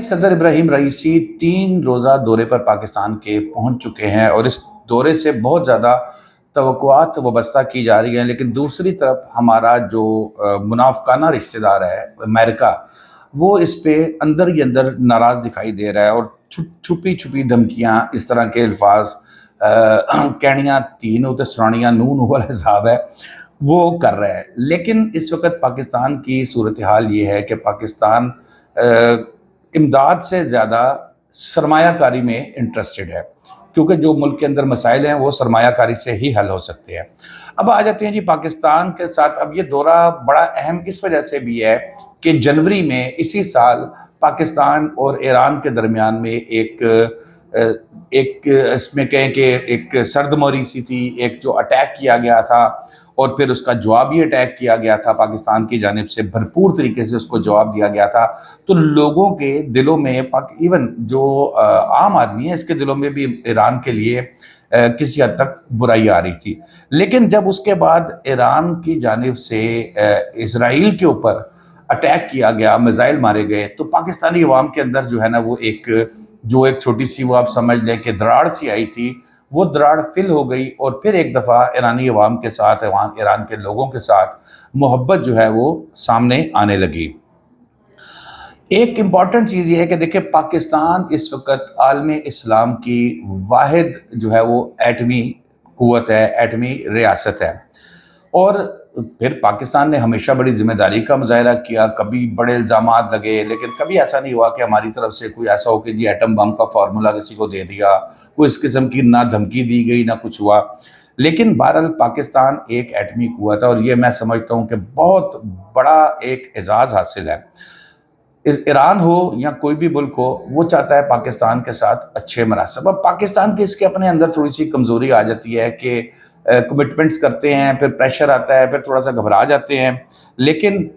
صدر Ebrahim Raisi 3 روزہ دورے پر پاکستان کے پہنچ چکے ہیں اور اس دورے سے بہت زیادہ توقعات وابستہ کی جا رہی ہیں، لیکن دوسری طرف ہمارا جو منافقانہ رشتہ دار ہے امریکہ، وہ اس پہ اندر ہی اندر ناراض دکھائی دے رہا ہے اور چھپی چھپی دھمکیاں، اس طرح کے الفاظ کہنیاں تین ہوتے سرانیاں نون والا حساب ہے وہ کر رہا ہے۔ لیکن اس وقت پاکستان کی صورتحال یہ ہے کہ پاکستان امداد سے زیادہ سرمایہ کاری میں انٹرسٹڈ ہے، کیونکہ جو ملک کے اندر مسائل ہیں وہ سرمایہ کاری سے ہی حل ہو سکتے ہیں۔ اب آ جاتے ہیں جی پاکستان کے ساتھ۔ اب یہ دورہ بڑا اہم اس وجہ سے بھی ہے کہ جنوری میں اسی سال پاکستان اور ایران کے درمیان میں ایک اس میں کہیں کہ ایک سرد موری سی تھی، ایک جو اٹیک کیا گیا تھا اور پھر اس کا جوابی اٹیک کیا گیا تھا پاکستان کی جانب سے، بھرپور طریقے سے اس کو جواب دیا گیا تھا۔ تو لوگوں کے دلوں میں ایون جو عام آدمی ہے اس کے دلوں میں بھی ایران کے لیے کسی حد تک برائی آ رہی تھی۔ لیکن جب اس کے بعد ایران کی جانب سے اسرائیل کے اوپر اٹیک کیا گیا، میزائل مارے گئے، تو پاکستانی عوام کے اندر جو ہے نا وہ ایک چھوٹی سی وہ آپ سمجھ لیں کہ دراڑ سی آئی تھی، وہ دراڑ فل ہو گئی اور پھر ایک دفعہ ایرانی عوام کے ساتھ، ایران کے لوگوں کے ساتھ محبت جو ہے وہ سامنے آنے لگی۔ ایک امپورٹنٹ چیز یہ ہے کہ دیکھیں پاکستان اس وقت عالم اسلام کی واحد جو ہے وہ ایٹمی قوت ہے، ایٹمی ریاست ہے، اور پھر پاکستان نے ہمیشہ بڑی ذمہ داری کا مظاہرہ کیا، کبھی بڑے الزامات لگے، لیکن کبھی ایسا نہیں ہوا کہ ہماری طرف سے کوئی ایسا ہو کہ جی ایٹم بم کا فارمولا کسی کو دے دیا، کوئی اس قسم کی نہ دھمکی دی گئی نہ کچھ ہوا۔ لیکن بہرحال پاکستان ایک ایٹمی قوت ہے اور یہ میں سمجھتا ہوں کہ بہت بڑا ایک اعزاز حاصل ہے۔ ایران ہو یا کوئی بھی ملک ہو، وہ چاہتا ہے پاکستان کے ساتھ اچھے مناسب۔ اب پاکستان کے اس کے اپنے اندر تھوڑی سی کمزوری آ جاتی ہے کہ کمٹمنٹس کرتے ہیں، پھر پریشر آتا ہے، پھر تھوڑا سا گھبرا جاتے ہیں۔ لیکن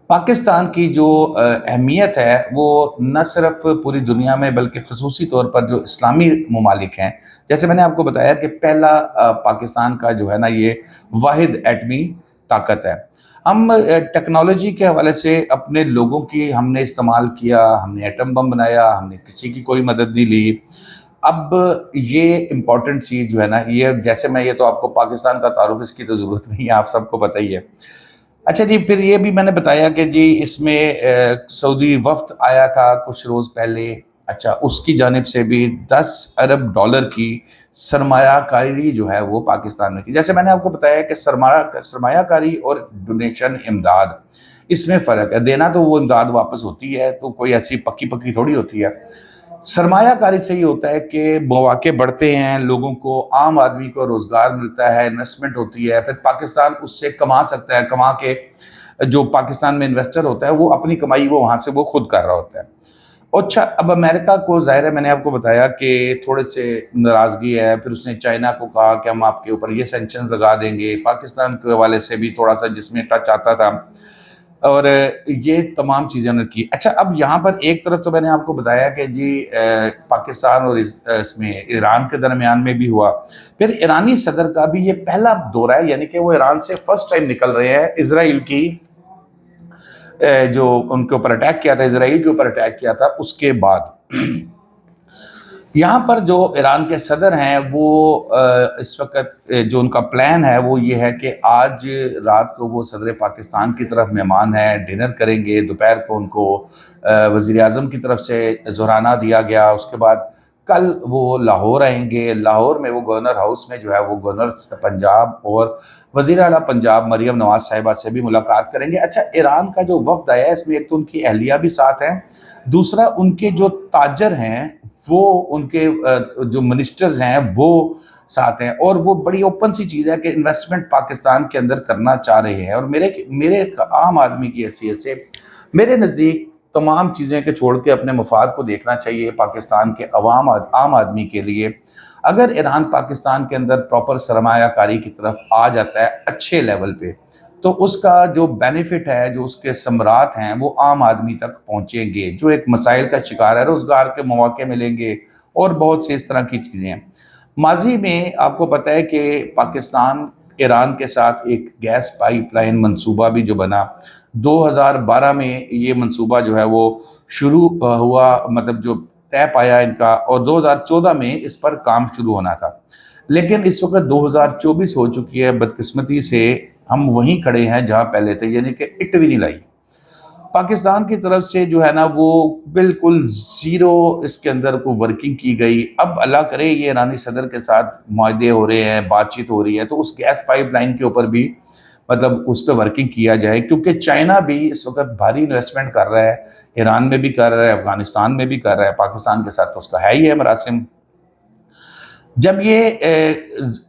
پاکستان کی جو اہمیت ہے وہ نہ صرف پوری دنیا میں بلکہ خصوصی طور پر جو اسلامی ممالک ہیں، جیسے میں نے آپ کو بتایا کہ پہلا پاکستان کا جو ہے نا یہ واحد ایٹمی طاقت ہے۔ ہم ٹیکنالوجی کے حوالے سے اپنے لوگوں کی ہم نے استعمال کیا، ہم نے ایٹم بم بنایا، ہم نے کسی کی کوئی مدد نہیں لی۔ اب یہ امپورٹنٹ چیز جو ہے نا، یہ جیسے میں یہ تو آپ کو پاکستان کا تعارف اس کی تو ضرورت نہیں ہے، آپ سب کو پتہ ہی ہے۔ اچھا جی، پھر یہ بھی میں نے بتایا کہ جی اس میں سعودی وفد آیا تھا کچھ روز پہلے، اچھا اس کی جانب سے بھی 10 ارب ڈالر کی سرمایہ کاری جو ہے وہ پاکستان میں کی۔ جیسے میں نے آپ کو بتایا کہ سرمایہ کاری اور ڈونیشن امداد، اس میں فرق ہے۔ دینا تو وہ امداد واپس ہوتی ہے، تو کوئی ایسی پکی تھوڑی ہوتی ہے۔ سرمایہ کاری سے یہ ہوتا ہے کہ مواقع بڑھتے ہیں، لوگوں کو، عام آدمی کو روزگار ملتا ہے، انویسٹمنٹ ہوتی ہے، پھر پاکستان اس سے کما سکتا ہے، کما کے جو پاکستان میں انویسٹر ہوتا ہے وہ اپنی کمائی وہ وہاں سے وہ خود کر رہا ہوتا ہے۔ اچھا، اب امریکہ کو ظاہر ہے میں نے آپ کو بتایا کہ تھوڑے سے ناراضگی ہے، پھر اس نے چائنا کو کہا کہ ہم آپ کے اوپر یہ سینکشنز لگا دیں گے، پاکستان کے حوالے سے بھی تھوڑا سا جس میں ٹچ آتا تھا، اور یہ تمام چیزیں انہوں نے کی۔ اچھا، اب یہاں پر ایک طرف تو میں نے آپ کو بتایا کہ جی پاکستان اور اس میں ایران کے درمیان میں بھی ہوا، پھر ایرانی صدر کا بھی یہ پہلا دورہ ہے، یعنی کہ وہ ایران سے فرسٹ ٹائم نکل رہے ہیں۔ اسرائیل کی جو ان کے اوپر اٹیک کیا تھا، اسرائیل کے اوپر اٹیک کیا تھا، اس کے بعد یہاں پر جو ایران کے صدر ہیں وہ اس وقت جو ان کا پلان ہے وہ یہ ہے کہ آج رات کو وہ صدر پاکستان کی طرف مہمان ہیں، ڈنر کریں گے، دوپہر کو ان کو وزیر اعظم کی طرف سے ظہرانہ دیا گیا، اس کے بعد کل وہ لاہور آئیں گے۔ لاہور میں وہ گورنر ہاؤس میں جو ہے وہ گورنر پنجاب اور وزیر اعلیٰ پنجاب مریم نواز صاحبہ سے بھی ملاقات کریں گے۔ اچھا، ایران کا جو وفد آیا ہے اس میں ایک تو ان کی اہلیہ بھی ساتھ ہیں، دوسرا ان کے جو تاجر ہیں وہ، ان کے جو منسٹرز ہیں وہ ساتھ ہیں، اور وہ بڑی اوپن سی چیز ہے کہ انویسٹمنٹ پاکستان کے اندر کرنا چاہ رہے ہیں۔ اور میرے عام آدمی کی حیثیت سے میرے نزدیک تمام چیزیں کے چھوڑ کے اپنے مفاد کو دیکھنا چاہیے پاکستان کے عام آدمی کے لیے۔ اگر ایران پاکستان کے اندر پراپر سرمایہ کاری کی طرف آ جاتا ہے اچھے لیول پہ، تو اس کا جو بینیفٹ ہے، جو اس کے ثمرات ہیں وہ عام آدمی تک پہنچیں گے، جو ایک مسائل کا شکار ہے، روزگار کے مواقع ملیں گے اور بہت سے اس طرح کی چیزیں ہیں۔ ماضی میں آپ کو پتہ ہے کہ پاکستان ایران کے ساتھ ایک گیس پائپ لائن منصوبہ بھی جو بنا 2012 میں یہ منصوبہ جو ہے وہ شروع ہوا، مطلب جو طے پایا ان کا، اور 2014 میں اس پر کام شروع ہونا تھا، لیکن اس وقت 2024 ہو چکی ہے۔ بدقسمتی سے ہم وہیں کھڑے ہیں جہاں پہلے تھے، یعنی کہ اٹ بھی نہیں لائی۔ پاکستان کی طرف سے جو ہے نا وہ بالکل زیرو اس کے اندر کو ورکنگ کی گئی۔ اب اللہ کرے یہ ایرانی صدر کے ساتھ معاہدے ہو رہے ہیں، بات چیت ہو رہی ہے، تو اس گیس پائپ لائن کے اوپر بھی مطلب اس پہ ورکنگ کیا جائے، کیونکہ چائنا بھی اس وقت بھاری انویسٹمنٹ کر رہا ہے، ایران میں بھی کر رہا ہے، افغانستان میں بھی کر رہا ہے، پاکستان کے ساتھ تو اس کا ہے ہی ہے مراسم۔ جب یہ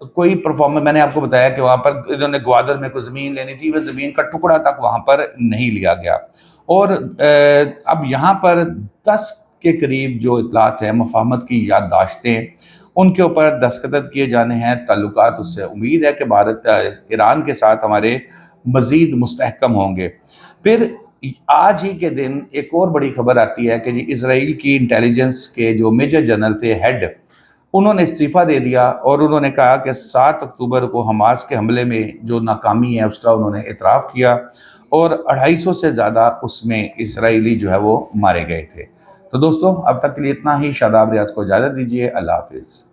کوئی پرفارمر، میں نے آپ کو بتایا کہ وہاں پر انہوں نے گوادر میں کوئی زمین لینی تھی، وہ زمین کا ٹکڑا تک وہاں پر نہیں لیا گیا، اور اب یہاں پر 10 کے قریب جو اطلاعات ہیں، مفاہمت کی یادداشتیں، ان کے اوپر دستخط کیے جانے ہیں۔ تعلقات اس سے امید ہے کہ بھارت ایران کے ساتھ ہمارے مزید مستحکم ہوں گے۔ پھر آج ہی کے دن ایک اور بڑی خبر آتی ہے کہ جی اسرائیل کی انٹیلیجنس کے جو میجر جنرل تھے، ہیڈ، انہوں نے استعفیٰ دے دیا، اور انہوں نے کہا کہ 7 اکتوبر کو حماس کے حملے میں جو ناکامی ہے اس کا انہوں نے اعتراف کیا، اور 250 سے زیادہ اس میں اسرائیلی جو ہے وہ مارے گئے تھے۔ تو دوستو اب تک کے لیے اتنا ہی۔ شاداب ریاض کو اجازت دیجیے، اللہ حافظ۔